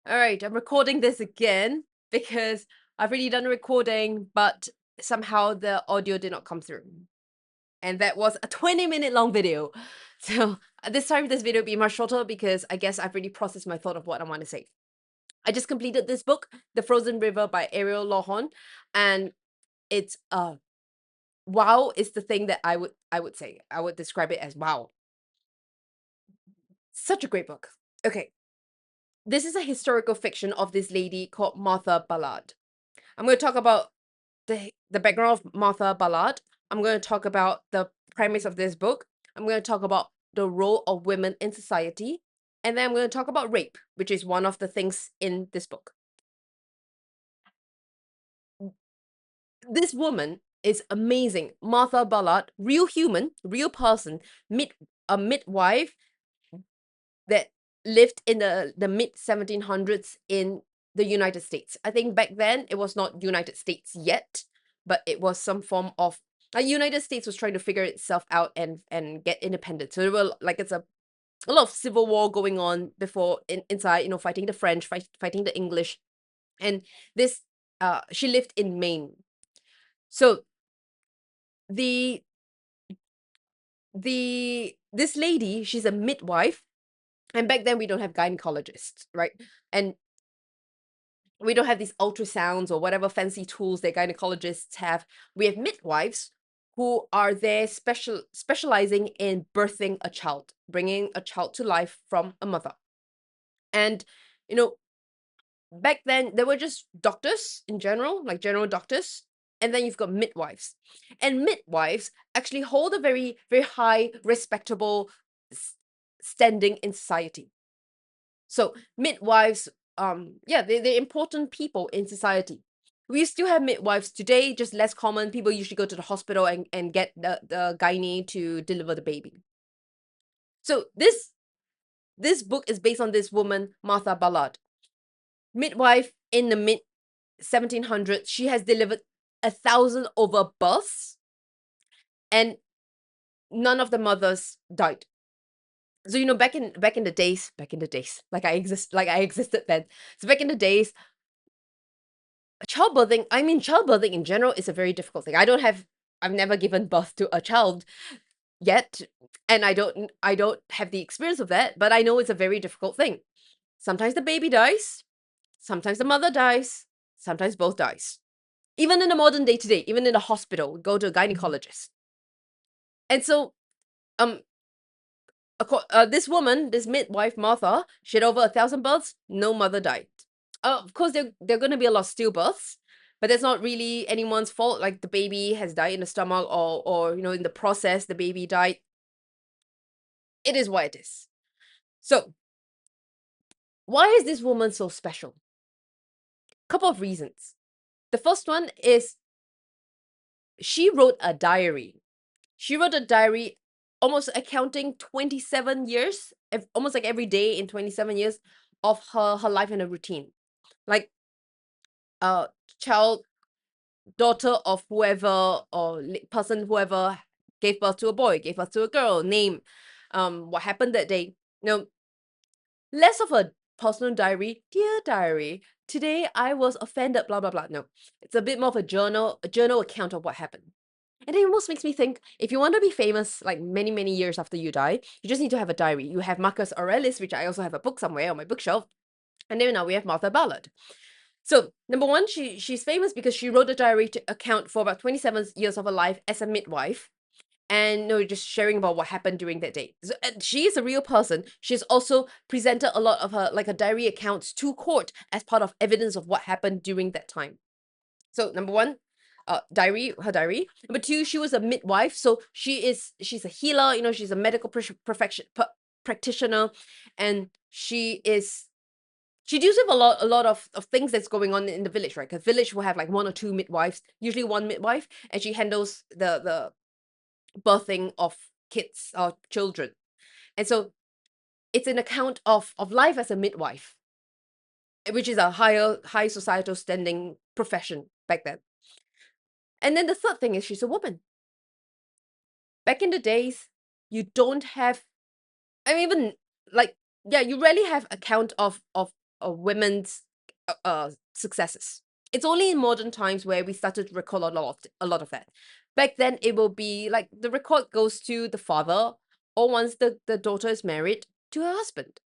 All right, I'm recording this again because I've already done a recording, but somehow the audio did not come through. And that was a 20-minute long video. So this time, this video will be much shorter because I guess I've already processed my thought of what I want to say. I just completed this book, The Frozen River by Ariel Lawhon, and it's wow is the thing that I would say. I would describe it as wow. Such a great book. Okay, this is a historical fiction of this lady called Martha Ballard. I'm going to talk about the background of Martha Ballard. I'm going to talk about the premise of this book. I'm going to talk about the role of women in society. And then I'm going to talk about rape, which is one of the things in this book. This woman is amazing. Martha Ballard, real human, real person, a midwife that lived in the mid 1700s in the United States. I think back then it was not United States yet, but it was some form of United States was trying to figure itself out and get independent. So there were like it's a lot of civil war going on before inside, fighting the French, fighting the English. And this she lived in Maine. So the this lady, she's a midwife, and back then we don't have gynecologists, right? And we don't have these ultrasounds or whatever fancy tools that gynecologists have. We have midwives who are there specializing in birthing a child, bringing a child to life from a mother. And you know, back then there were just doctors in general, like general doctors, and then you've got midwives. And midwives actually hold a very, very high, respectable standing in society. So midwives, yeah, they're important people in society. We still have midwives today, just less common. People usually go to the hospital and get the gynae to deliver the baby. So this book is based on this woman, Martha Ballard. Midwife in the mid 1700s. She has delivered 1,000 over births, and none of the mothers died. So back in the days, like I existed then. So back in the days, childbirthing in general is a very difficult thing. I've never given birth to a child yet, and I don't have the experience of that, but I know it's a very difficult thing. Sometimes the baby dies, sometimes the mother dies, sometimes both dies. Even in the modern day today, even in the hospital, go to a gynecologist. And so, um, this woman, this midwife Martha, she had over 1,000 births. No mother died. Of course, there are going to be a lot of stillbirths, but that's not really anyone's fault. Like the baby has died in the stomach, or in the process, the baby died. It is what it is. So, why is this woman so special? Couple of reasons. The first one is she wrote a diary. She wrote a diary almost accounting 27 years, almost like every day in 27 years of her life and her routine. Like child, daughter of whoever or person whoever gave birth to a boy, gave birth to a girl, name, what happened that day. Less of a personal diary, dear diary. Today I was offended, blah blah blah. No, it's a bit more of a journal account of what happened. And it almost makes me think, if you want to be famous like many, many years after you die, you just need to have a diary. You have Marcus Aurelius, which I also have a book somewhere on my bookshelf. And then now we have Martha Ballard. So, number one, she's famous because she wrote a diary to account for about 27 years of her life as a midwife. And just sharing about what happened during that day. So, she is a real person. She's also presented a lot of her diary accounts to court as part of evidence of what happened during that time. So number one, her diary. Number two, she was a midwife, so she's a healer. She's a medical practitioner, and she deals with a lot of things that's going on in the village, right? Because village will have like one or two midwives, usually one midwife, and she handles the birthing of kids or children. And so it's an account of life as a midwife, which is a high societal standing profession back then. And then the third thing is she's a woman. Back in the days, you don't have, I mean, even like, yeah, you rarely have account of women's successes. It's only in modern times where we started to record a lot of that. Back then, it will be like the record goes to the father, or once the daughter is married, to her husband.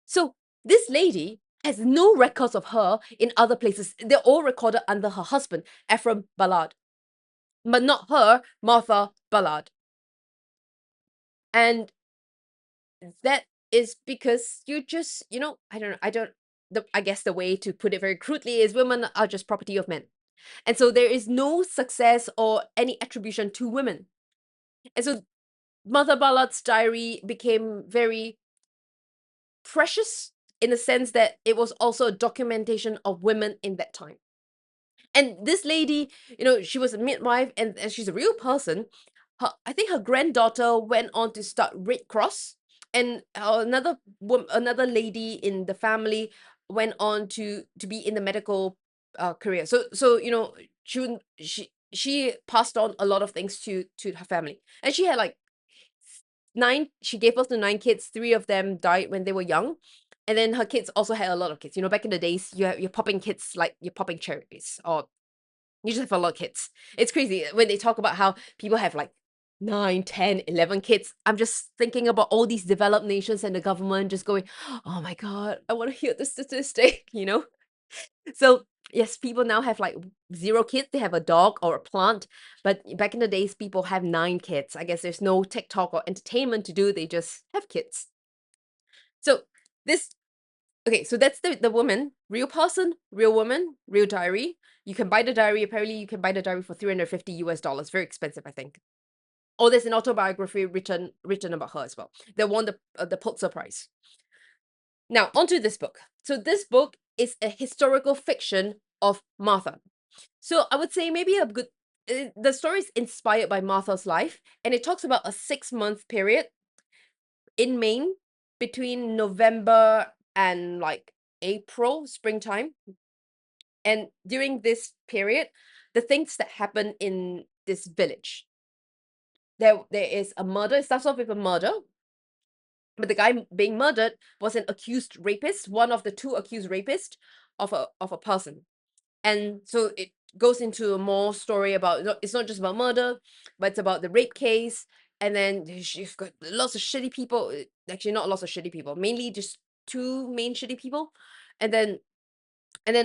So this lady has no records of her in other places. They're all recorded under her husband, Ariel Ballard, but not her, Martha Ballard. And that is because you just, I guess the way to put it very crudely is women are just property of men. And so there is no success or any attribution to women. And so Martha Ballard's diary became very precious in the sense that it was also a documentation of women in that time. And this lady, she was a midwife, and she's a real person. I think her granddaughter went on to start Red Cross, and another lady in the family went on to be in the medical career. So she passed on a lot of things to her family, and she had like nine. She gave birth to 9 kids. 3 of them died when they were young. And then her kids also had a lot of kids. Back in the days, you're popping kids like you're popping cherries, or you just have a lot of kids. It's crazy when they talk about how people have like 9, 10, 11 kids. I'm just thinking about all these developed nations and the government just going, oh my God, I want to hear the statistic. So, yes, people now have like 0 kids. They have a dog or a plant. But back in the days, people have 9 kids. I guess there's no TikTok or entertainment to do. They just have kids. So, this Okay, so that's the woman, real person, real woman, real diary. You can buy the diary. Apparently, you can buy the diary for $350. Very expensive, I think. Oh, there's an autobiography written about her as well. They won the Pulitzer Prize. Now, onto this book. So this book is a historical fiction of Martha. So I would say maybe the story is inspired by Martha's life, and it talks about a 6-month period in Maine between November and like April, springtime. And during this period, the things that happen in this village, there is a murder. It starts off with a murder, but the guy being murdered was an accused rapist, one of the 2 accused rapists of a person. And so it goes into a more story about, it's not just about murder, but it's about the rape case. And then you've got lots of shitty people. Actually, not lots of shitty people, mainly just 2 main shitty people. And then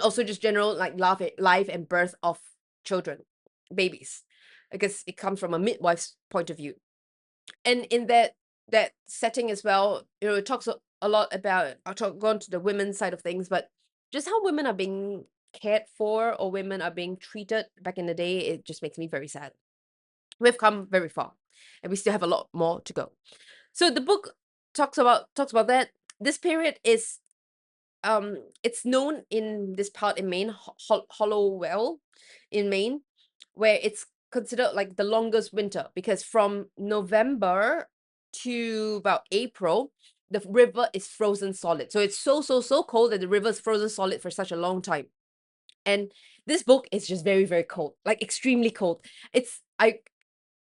also just general like life and birth of children, babies, because it comes from a midwife's point of view. And in that setting as well, it talks a lot about, go on to the women's side of things, but just how women are being cared for or women are being treated back in the day. It just makes me very sad. We've come very far, and we still have a lot more to go. So the book talks about that. This period is it's known in this part in Maine, Hollowell in Maine, where it's considered like the longest winter, because from November to about April, the river is frozen solid. So it's so cold that the river is frozen solid for such a long time. And this book is just very, very cold, like extremely cold.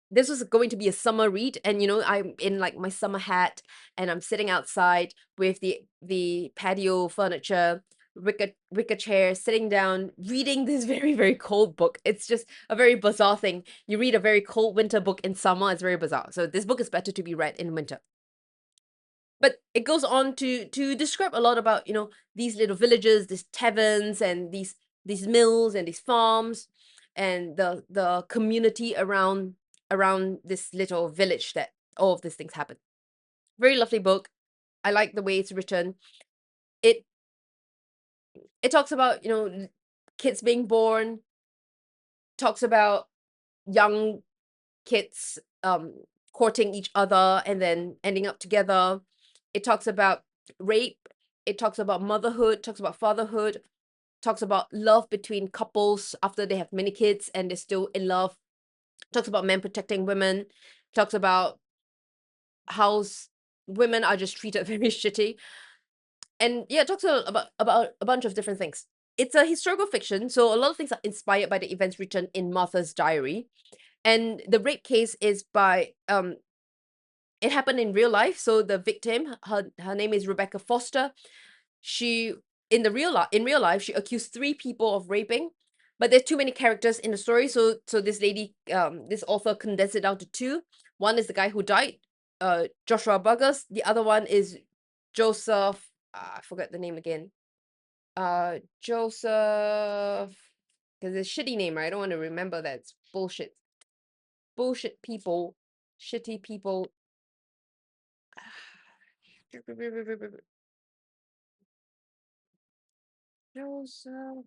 This was going to be a summer read, and I'm in like my summer hat, and I'm sitting outside with the patio furniture, wicker chair, sitting down, reading this very, very cold book. It's just a very bizarre thing. You read a very cold winter book in summer, it's very bizarre. So this book is better to be read in winter. But it goes on to describe a lot about these little villages, these taverns, and these mills and these farms, and the community around this little village that all of these things happen. Very lovely book. I like the way it's written. It talks about kids being born, talks about young kids courting each other and then ending up together. It talks about rape. It talks about motherhood, talks about fatherhood, talks about love between couples after they have many kids and they're still in love. Talks about men protecting women. Talks about how women are just treated very shitty. And yeah, it talks about a bunch of different things. It's a historical fiction, so a lot of things are inspired by the events written in Martha's diary. And the rape case is by it happened in real life. So the victim, her name is Rebecca Foster. She in real life, she accused 3 people of raping, but there's too many characters in the story, so this lady, this author condensed it down to 2. One is the guy who died, Joshua Burgess. The other one is Joseph. I forgot the name again. Joseph, because it's a shitty name, right? I don't want to remember that. It's bullshit. Bullshit people. Shitty people. Joseph.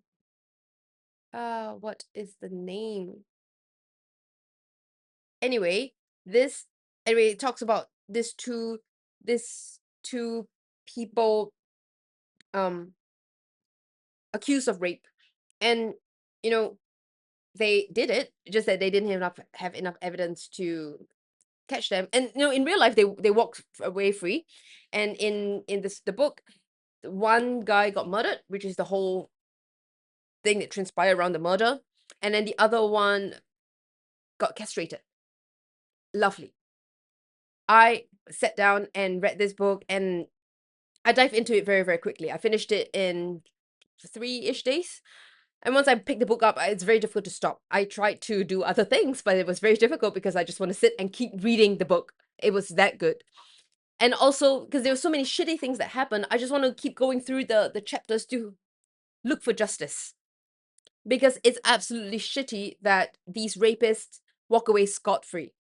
What is the name? Anyway, it talks about this two people accused of rape. And you know, they did it, just that they didn't have enough evidence to catch them. And in real life, they walked away free. And in the book, one guy got murdered, which is the whole thing that transpired around the murder, and then the other one got castrated. Lovely. I sat down and read this book, and I dived into it very, very quickly. I finished it in 3-ish days. And once I picked the book up, it's very difficult to stop. I tried to do other things, but it was very difficult because I just want to sit and keep reading the book. It was that good. And also, because there were so many shitty things that happened, I just want to keep going through the chapters to look for justice. Because it's absolutely shitty that these rapists walk away scot-free.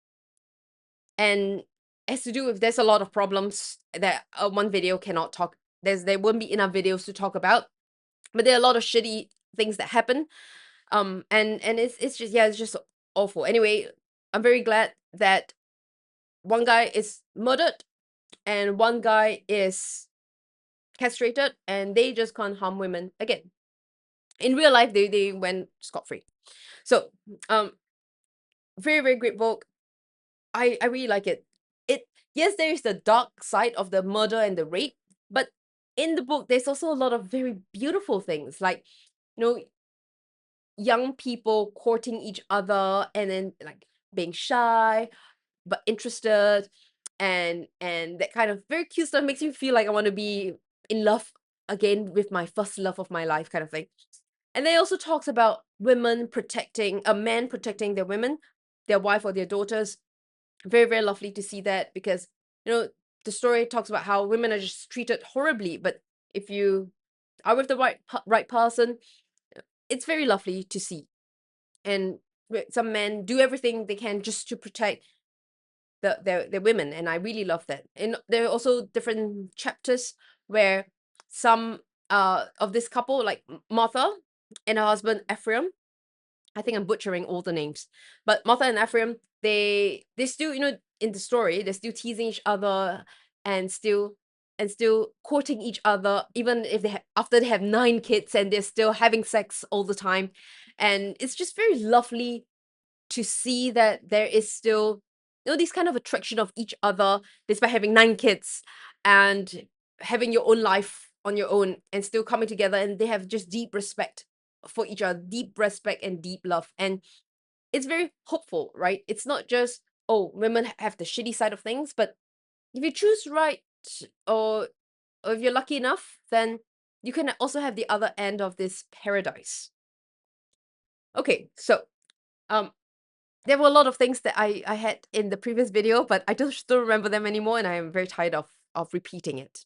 And has to do with, there's a lot of problems that one video cannot talk. There won't be enough videos to talk about. But there are a lot of shitty things that happen. And it's just, yeah, it's just awful. Anyway, I'm very glad that one guy is murdered and one guy is castrated, and they just can't harm women again. In real life, they went scot-free. So, very, very great book. I really like it. Yes, there is the dark side of the murder and the rape, but in the book, there's also a lot of very beautiful things, like, young people courting each other and then like being shy but interested, and that kind of very cute stuff makes me feel like I want to be in love again with my first love of my life, kind of thing. And then it also talks about women protecting a man protecting their women, their wife or their daughters. Very, very lovely to see that, because the story talks about how women are just treated horribly, but if you are with the right person, it's very lovely to see. And some men do everything they can just to protect their women, and I really love that. And there are also different chapters where some of this couple, like Martha and her husband Ephraim, I think I'm butchering all the names, but Martha and Ephraim, they still, in the story, they're still teasing each other and still courting each other, even if after they have 9 kids, and they're still having sex all the time. And it's just very lovely to see that there is still this kind of attraction of each other despite having 9 kids and having your own life on your own, and still coming together, and they have just deep respect for each other, deep respect and deep love. And it's very hopeful, right? It's not just, oh, women have the shitty side of things, but if you choose right, or if you're lucky enough, then you can also have the other end of this paradise. Okay, so there were a lot of things that I had in the previous video, but I just don't remember them anymore, and I am very tired of repeating it,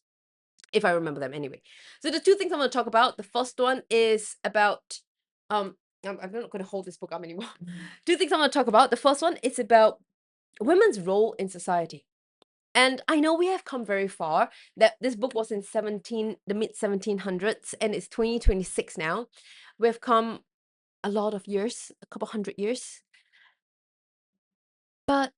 if I remember them anyway. So the 2 things I'm going to talk about, the first one is about I'm not going to hold this book up anymore. 2 things I'm going to talk about. The first one is about women's role in society. And I know we have come very far. That this book was in the mid 1700s, and it's 2026 now. We've come a lot of years, a couple hundred years. But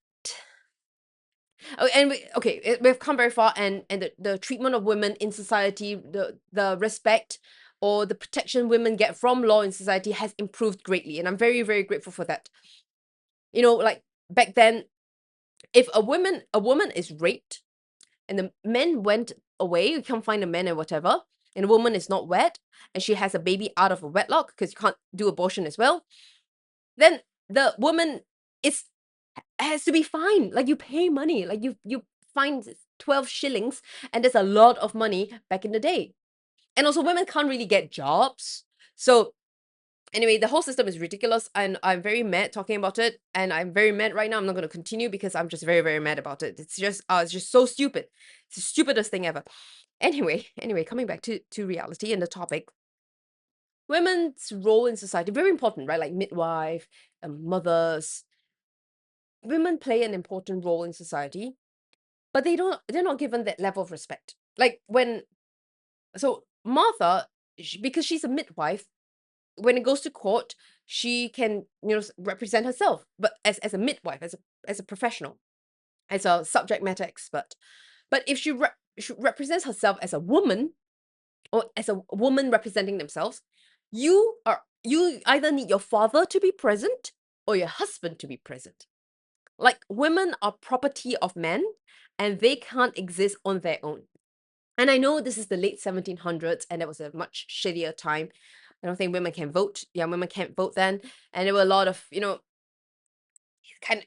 we've come very far, and the treatment of women in society, the respect or the protection women get from law in society has improved greatly, and I'm very, very grateful for that. Like back then, if a woman is raped and the men went away, you can't find a man or whatever, and a woman is not wed and she has a baby out of a wedlock, because you can't do abortion as well, then the woman has to be fined. Like, you pay money, like you find 12 shillings, and there's a lot of money back in the day. And also women can't really get jobs. So anyway, the whole system is ridiculous, and I'm very mad talking about it. And I'm very mad right now. I'm not going to continue because I'm just very, very mad about it. It's just so stupid. It's the stupidest thing ever. Anyway, coming back to reality and the topic, women's role in society very important, right? Like midwife, mothers. Women play an important role in society, but they're not given that level of respect. Like when so Martha, because she's a midwife, when it goes to court, she can represent herself, but as a midwife, as a professional, as a subject matter expert. But if she represents herself as a woman, or as a woman representing themselves, you either need your father to be present or your husband to be present. Like, women are property of men, and they can't exist on their own. And I know this is the late 1700s, and it was a much shittier time. I don't think women can vote. Yeah, women can't vote then. And there were a lot of, kind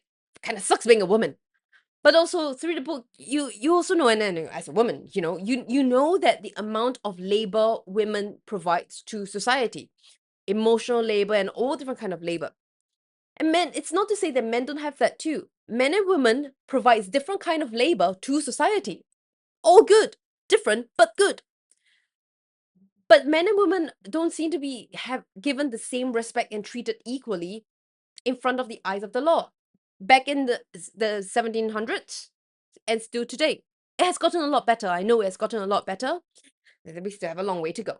of sucks being a woman. But also through the book, you also know, and then as a woman, you know that the amount of labor women provides to society, emotional labor and all different kind of labor. And men, it's not to say that men don't have that too. Men and women provides different kind of labor to society. All good, different but good. But men and women don't seem to be have given the same respect and treated equally in front of the eyes of the law. Back in the 1700s and still today. It has gotten a lot better. I know it has gotten a lot better. We still have a long way to go.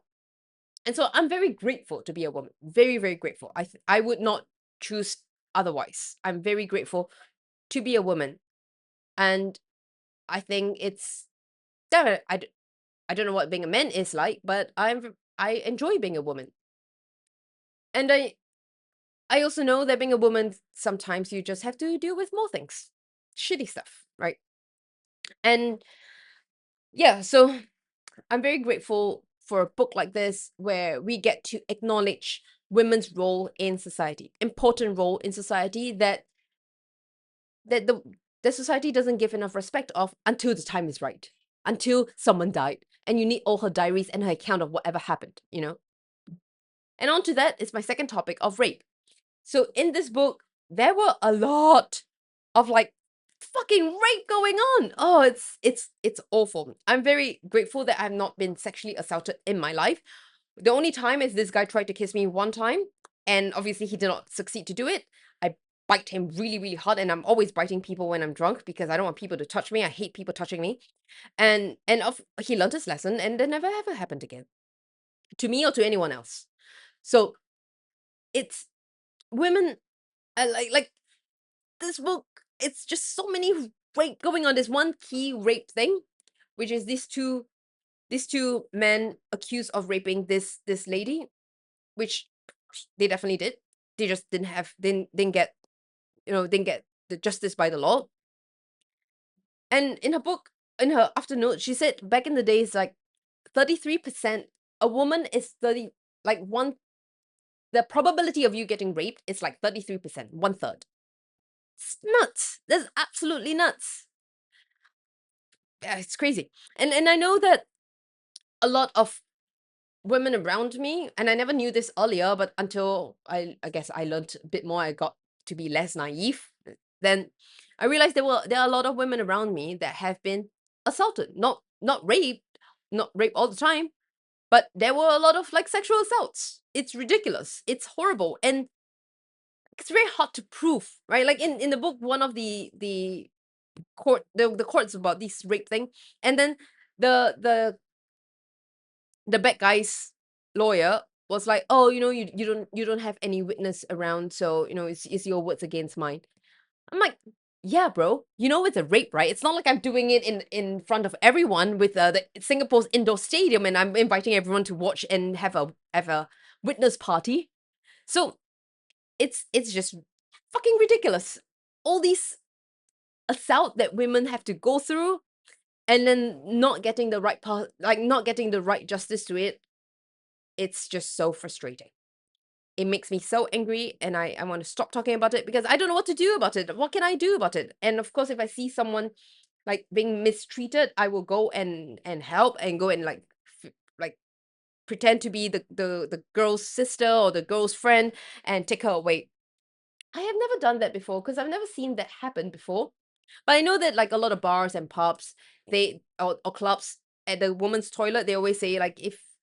And so I'm very grateful to be a woman. Very, very grateful. I would not choose otherwise. I'm very grateful to be a woman. And I think it's I don't know what being a man is like, but I enjoy being a woman. And I also know that being a woman, sometimes you just have to deal with more things. Shitty stuff, right? And yeah, so I'm very grateful for a book like this where we get to acknowledge women's role in society, important role in society that the society doesn't give enough respect of until the time is right, until someone died, and you need all her diaries and her account of whatever happened. And on to that is my second topic of rape. So in this book, there were a lot of like fucking rape going on. Oh, it's awful. I'm very grateful that I've not been sexually assaulted in my life. The only time is this guy tried to kiss me one time, and obviously he did not succeed to do it. I bite him really, really hard, and I'm always biting people when I'm drunk because I don't want people to touch me. I hate people touching me. And he learned his lesson, and that never ever happened again to me or to anyone else. So it's women like this book. It's just so many rape going on. There's one key rape thing, which is these two men accused of raping this lady, which they definitely did. They just didn't get didn't get the justice by the law. And in her book, in her afternote, she said back in the days, like 33%, a woman is 30, like one, the probability of you getting raped is like 33%, one third. It's nuts. That's absolutely nuts. Yeah, it's crazy. And I know that a lot of women around me, and I never knew this earlier, but until I guess I learned a bit more, I got to be less naive. Then I realized there are a lot of women around me that have been assaulted, not raped, not raped all the time, but there were a lot of like sexual assaults. It's ridiculous. It's horrible, and it's very hard to prove, right? Like in the book, one of the courts about this rape thing, and then the the bad guy's lawyer was like, oh, you don't have any witness around, so it's your words against mine. I'm like, yeah, bro, it's a rape, right? It's not like I'm doing it in front of everyone with the Singapore's indoor stadium, and I'm inviting everyone to watch and have a witness party. So it's just fucking ridiculous. All these assault that women have to go through, and then not getting the right part, like not getting the right justice to it. It's just so frustrating. It makes me so angry, and I want to stop talking about it because I don't know what to do about it. What can I do about it? And of course, if I see someone like being mistreated, I will go and help and go and like pretend to be the girl's sister or the girl's friend and take her away. I have never done that before because I've never seen that happen before. But I know that like a lot of bars and pubs, or clubs, at the woman's toilet, they always say like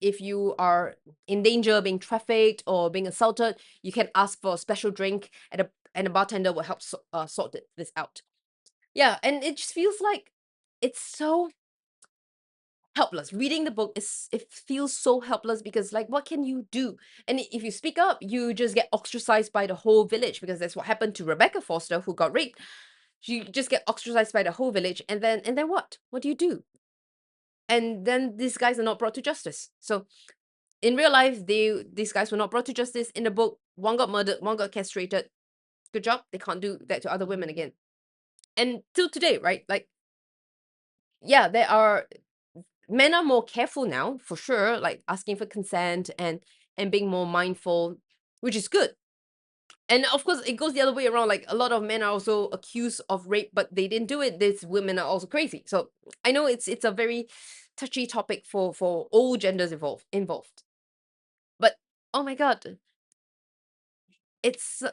if you are in danger of being trafficked or being assaulted, you can ask for a special drink and a bartender will help sort this out. Yeah, and it just feels like it's so helpless. Reading the book is it feels so helpless because like what can you do? And if you speak up, you just get ostracized by the whole village because that's what happened to Rebecca Foster who got raped. You just get ostracized by the whole village and then what? What do you do? And then these guys are not brought to justice. So in real life, these guys were not brought to justice. In the book, one got murdered, one got castrated. Good job. They can't do that to other women again. And till today, right? Like, yeah, there are men are more careful now, for sure, like asking for consent and being more mindful, which is good. And of course, it goes the other way around. Like a lot of men are also accused of rape, but they didn't do it. These women are also crazy. So I know it's a very touchy topic for all genders involved. But oh my god,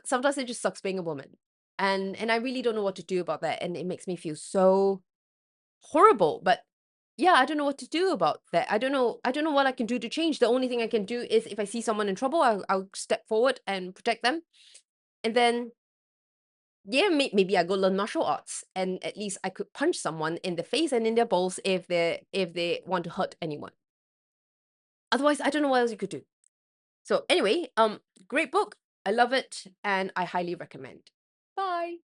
sometimes it just sucks being a woman, and I really don't know what to do about that, and it makes me feel so horrible. But yeah, I don't know what to do about that. I don't know what I can do to change. The only thing I can do is if I see someone in trouble, I'll step forward and protect them, and then yeah, maybe I go learn martial arts, and at least I could punch someone in the face and in their balls if they want to hurt anyone. Otherwise, I don't know what else you could do. So anyway, great book. I love it, and I highly recommend. Bye.